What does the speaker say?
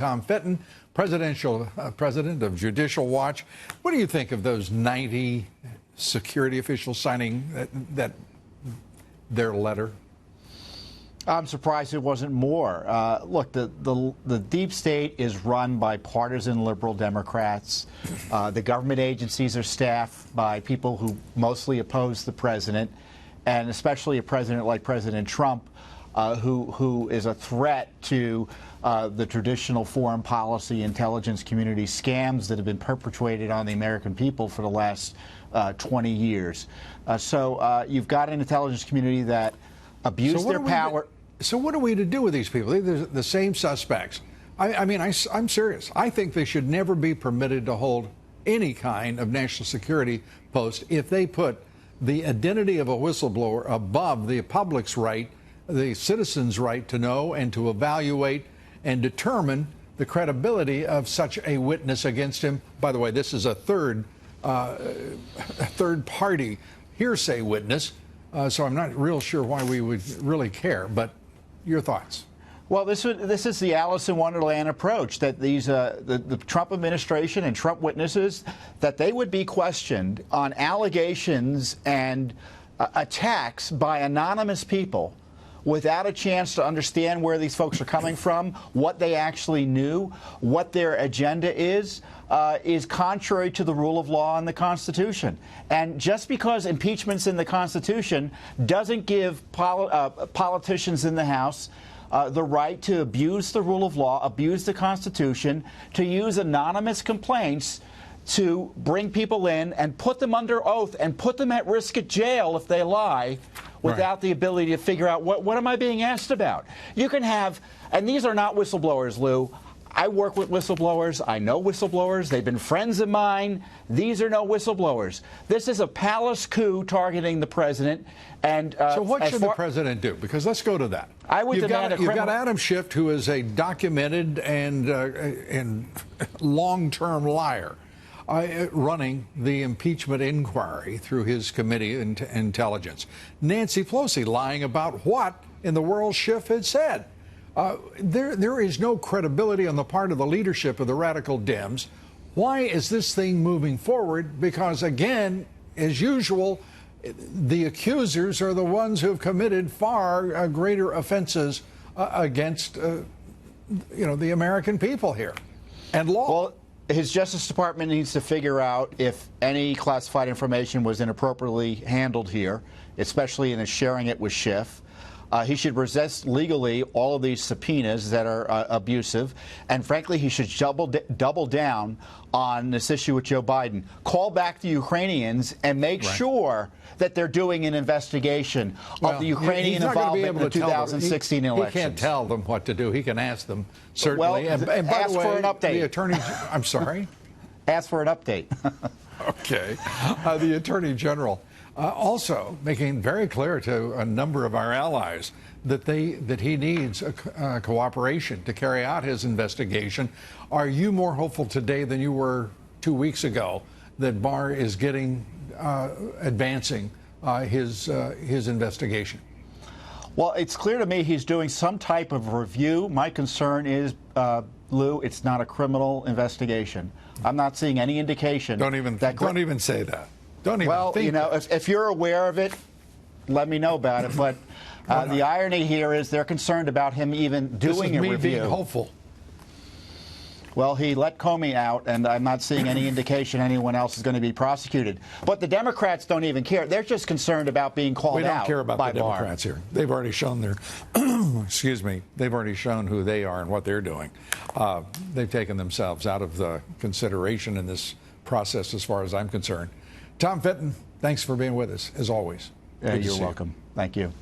Tom Fitton, president of Judicial Watch. What do you think of those 90 security officials signing their letter? I'm surprised it wasn't more. Look, the deep state is run by partisan liberal Democrats. The government agencies are staffed by people who mostly oppose the president, and especially a president like President Trump, who is a threat to the traditional foreign policy intelligence community scams that have been perpetrated on the American people for the last 20 years. So you've got an intelligence community that abused their power. So what are we to do with these people? They're the same suspects. I'm serious. I think they should never be permitted to hold any kind of national security post if they put the identity of a whistleblower above the public's right, the citizens' right to know and to evaluate and determine the credibility of such a witness against him. By the way, this is a third-party hearsay witness, so I'm not real sure why we would really care. But your thoughts? Well, this is the Alice in Wonderland approach, that these the Trump administration and Trump witnesses, that they would be questioned on allegations and attacks by anonymous people without a chance to understand where these folks are coming from, what they actually knew, what their agenda is contrary to the rule of law and the Constitution. And just because impeachment's in the Constitution doesn't give politicians in the House the right to abuse the rule of law, abuse the Constitution, to use anonymous complaints to bring people in and put them under oath and put them at risk of jail if they lie, without the ability to figure out what am I being asked about. You can have, and these are not whistleblowers, Lou. I work with whistleblowers. I know whistleblowers. They've been friends of mine. These are no whistleblowers. This is a palace coup targeting the president. And so what should the president do? Because let's go to that. I would demand you've got Adam Schiff, who is a documented and long-term liar, running the impeachment inquiry through his committee into intelligence. Nancy Pelosi lying about what in the world Schiff had said. There is no credibility on the part of the leadership of the radical Dems. Why is this thing moving forward? Because, again, as usual, the accusers are the ones who have committed far greater offenses against, the American people here and law. Well, his Justice Department needs to figure out if any classified information was inappropriately handled here, especially in sharing it with Schiff. He should resist legally all of these subpoenas that are abusive. And frankly, he should double down on this issue with Joe Biden. Call back the Ukrainians and make sure that they're doing an investigation of the Ukrainian involvement in the 2016 elections. He can't tell them what to do. He can ask them, certainly. Well, and by ask the way, for an update. The attorney, I'm sorry? Ask for an update. Okay. The Attorney General also making very clear to a number of our allies that he needs cooperation to carry out his investigation. Are you more hopeful today than you were 2 weeks ago that Barr is advancing his investigation? Well, it's clear to me he's doing some type of review. My concern is, Lou, it's not a criminal investigation. I'm not seeing any indication. Don't even say that. Don't even well, think if you're aware of it, let me know about it. But the irony here is they're concerned about him even doing a review. This is me being hopeful. Well, he let Comey out, and I'm not seeing any indication anyone else is going to be prosecuted. But the Democrats don't even care. They're just concerned about being called out. We don't care about by the Democrats here. They've already shown their, excuse me, they've already shown who they are and what they're doing. They've taken themselves out of the consideration in this process as far as I'm concerned. Tom Fitton, thanks for being with us, as always. You're welcome. Thank you.